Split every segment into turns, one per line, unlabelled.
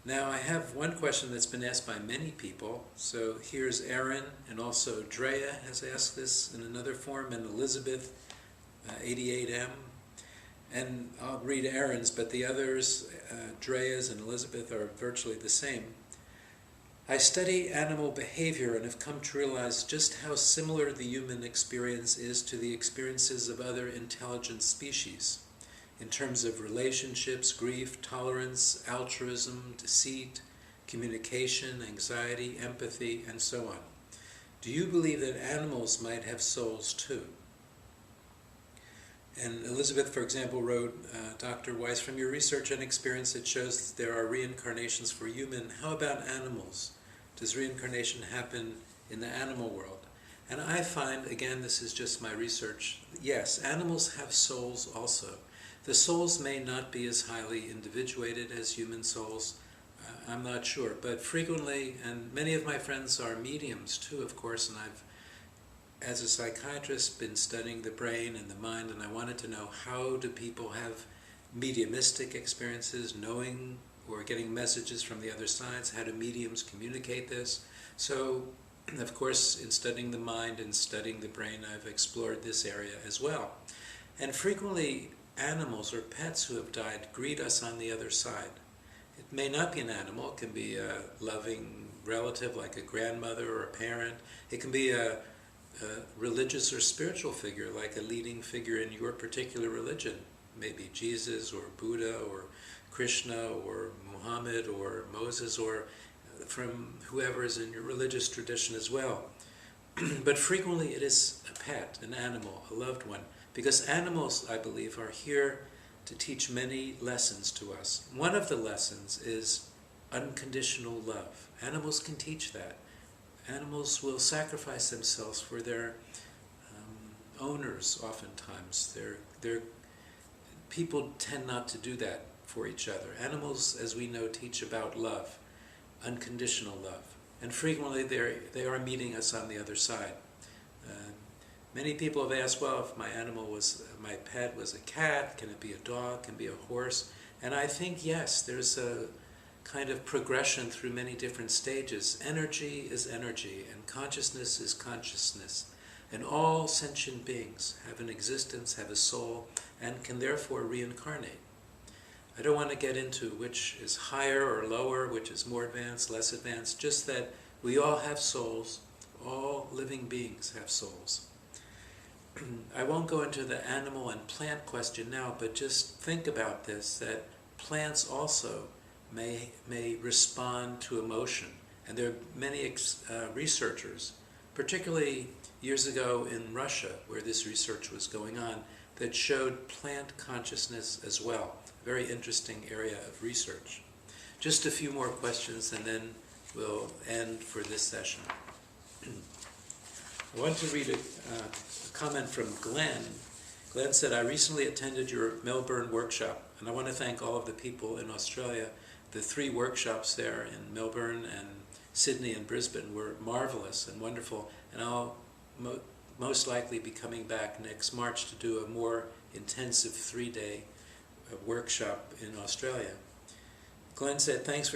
Now I have one question that's been asked by many people. So here's Aaron, and also Drea has asked this in another form, and Elizabeth, 88M. And I'll read Aaron's, but the others, Drea's and Elizabeth, are virtually the same. I study animal behavior and have come to realize just how similar the human experience is to the experiences of other intelligent species in terms of relationships, grief, tolerance, altruism, deceit, communication, anxiety, empathy, and so on. Do you believe that animals might have souls too? And Elizabeth, for example, wrote, Dr. Weiss, from your research and experience, it shows that there are reincarnations for human. How about animals? Does reincarnation happen in the animal world? And I find, again, this is just my research, yes, animals have souls also. The souls may not be as highly individuated as human souls, I'm not sure, but frequently, and many of my friends are mediums too, of course, and I've, as a psychiatrist, been studying the brain and the mind, and I wanted to know, how do people have mediumistic experiences, knowing or getting messages from the other sides? How do mediums communicate this? So, of course, in studying the mind and studying the brain, I've explored this area as well. And frequently, animals or pets who have died greet us on the other side. It may not be an animal, it can be a loving relative like a grandmother or a parent. It can be a religious or spiritual figure, like a leading figure in your particular religion, maybe Jesus or Buddha or Krishna or Muhammad or Moses, or from whoever is in your religious tradition as well. But frequently it is a pet, an animal, a loved one, because animals, I believe, are here to teach many lessons to us. One of the lessons is unconditional love. Animals can teach that. Animals will sacrifice themselves for their owners oftentimes. People tend not to do that for each other. Animals, as we know, teach about love, unconditional love. And frequently they are meeting us on the other side. Many people have asked, well, if my pet was a cat, can it be a dog, can it be a horse? And I think, yes, there's a kind of progression through many different stages. Energy is energy, and consciousness is consciousness. And all sentient beings have an existence, have a soul, and can therefore reincarnate. I don't want to get into which is higher or lower, which is more advanced, less advanced, just that we all have souls. All living beings have souls. I won't go into the animal and plant question now, but just think about this, that plants also may respond to emotion. And there are many researchers, particularly years ago in Russia, where this research was going on, that showed plant consciousness as well. A very interesting area of research. Just a few more questions and then we'll end for this session. I want to read a comment from Glenn. Glenn said, I recently attended your Melbourne workshop, and I want to thank all of the people in Australia. The 3 workshops there in Melbourne and Sydney and Brisbane were marvelous and wonderful, and I'll most likely be coming back next March to do a more intensive 3-day workshop in Australia. Glenn said, thanks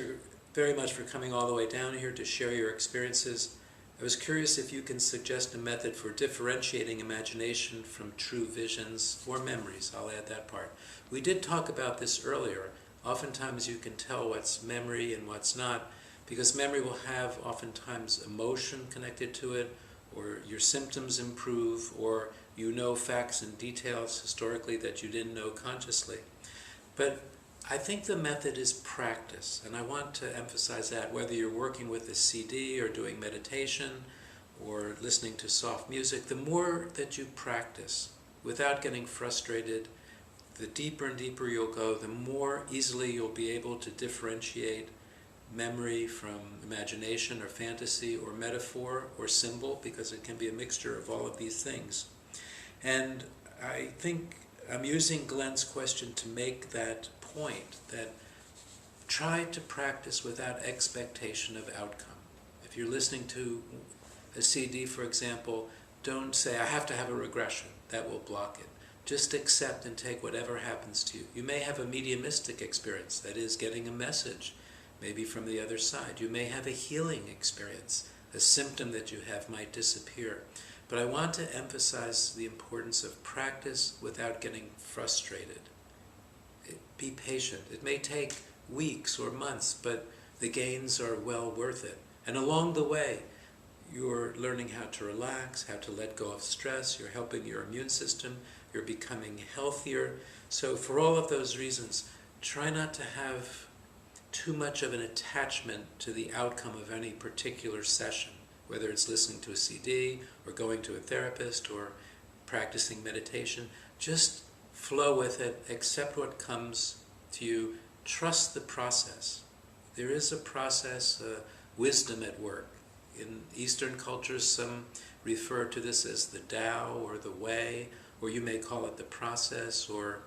very much for coming all the way down here to share your experiences. I was curious if you can suggest a method for differentiating imagination from true visions or memories. I'll add that part. We did talk about this earlier. Oftentimes you can tell what's memory and what's not, because memory will have oftentimes emotion connected to it, or your symptoms improve, or you know facts and details historically that you didn't know consciously. But I think the method is practice, and I want to emphasize that, whether you're working with a CD or doing meditation or listening to soft music, the more that you practice without getting frustrated, the deeper and deeper you'll go, the more easily you'll be able to differentiate memory from imagination or fantasy or metaphor or symbol, because it can be a mixture of all of these things. And I think I'm using Glenn's question to make that point, that try to practice without expectation of outcome. If you're listening to a CD, for example, don't say, I have to have a regression. That will block it. Just accept and take whatever happens to you. You may have a mediumistic experience, that is, getting a message. maybe from the other side. You may have a healing experience. A symptom that you have might disappear. But I want to emphasize the importance of practice without getting frustrated. Be patient. It may take weeks or months, but the gains are well worth it. And along the way, you're learning how to relax, how to let go of stress, you're helping your immune system, you're becoming healthier. So for all of those reasons, try not to have too much of an attachment to the outcome of any particular session, whether it's listening to a CD or going to a therapist or practicing meditation. Just flow with it, accept what comes to you, trust the process. There is a process, wisdom at work. In Eastern cultures, some refer to this as the Tao or the way, or you may call it the process, or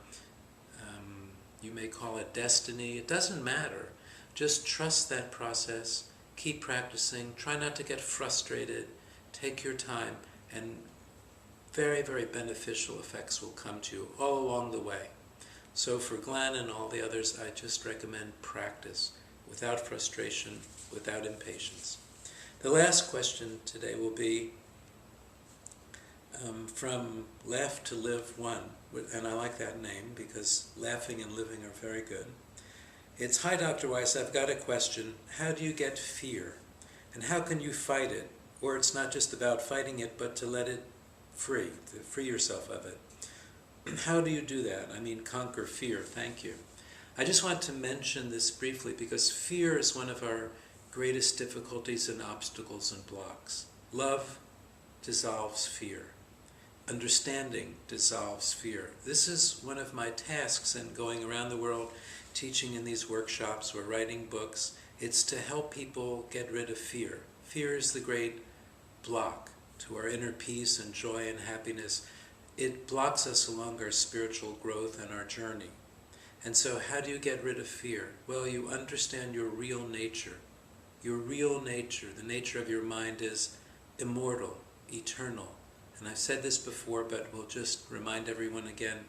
you may call it destiny. It doesn't matter. Just trust that process, keep practicing, try not to get frustrated, take your time, and very, very beneficial effects will come to you all along the way. So for Glenn and all the others, I just recommend practice, without frustration, without impatience. The last question today will be from Laugh to Live 1, and I like that name because laughing and living are very good. It's, "Hi Dr. Weiss, I've got a question. How do you get fear? And how can you fight it? Or it's not just about fighting it, but to let it free, to free yourself of it. How do you do that? I mean, conquer fear." Thank you. I just want to mention this briefly because fear is one of our greatest difficulties and obstacles and blocks. Love dissolves fear. Understanding dissolves fear. This is one of my tasks in going around the world teaching in these workshops or writing books. It's to help people get rid of fear. Fear is the great block to our inner peace and joy and happiness. It blocks us along our spiritual growth and our journey. And so how do you get rid of fear? Well, you understand your real nature. Your real nature, the nature of your mind, is immortal, eternal. And I've said this before, but we'll just remind everyone again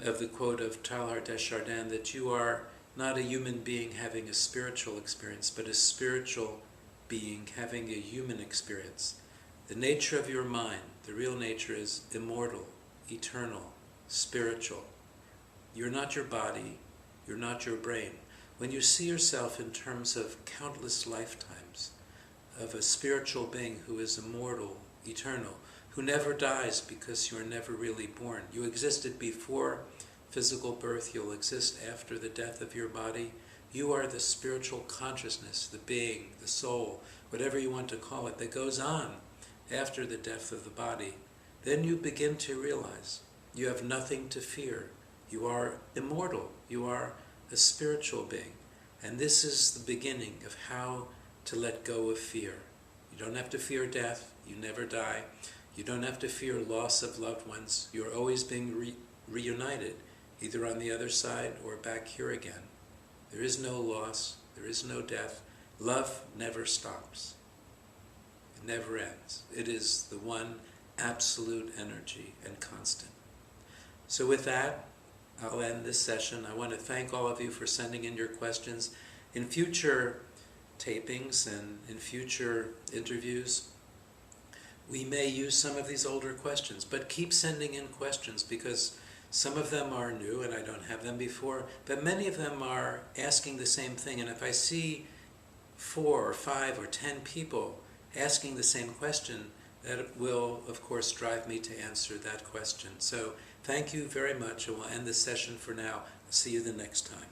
of the quote of Teilhard de Chardin, that you are not a human being having a spiritual experience, but a spiritual being having a human experience. The nature of your mind, the real nature, is immortal, eternal, spiritual. You're not your body, you're not your brain. When you see yourself in terms of countless lifetimes of a spiritual being who is immortal, eternal, who never dies because you're never really born. You existed before physical birth, you'll exist after the death of your body. You are the spiritual consciousness, the being, the soul, whatever you want to call it, that goes on after the death of the body. Then you begin to realize you have nothing to fear. You are immortal. You are a spiritual being. And this is the beginning of how to let go of fear. You don't have to fear death. You never die. You don't have to fear loss of loved ones. You're always being reunited, either on the other side or back here again. There is no loss. There is no death. Love never stops. It never ends. It is the one absolute energy and constant. So with that, I'll end this session. I want to thank all of you for sending in your questions. In future tapings and in future interviews, we may use some of these older questions, but keep sending in questions because some of them are new and I don't have them before, but many of them are asking the same thing. And if I see 4 or 5 or 10 people asking the same question, that will, of course, drive me to answer that question. So thank you very much, and we'll end this session for now. See you the next time.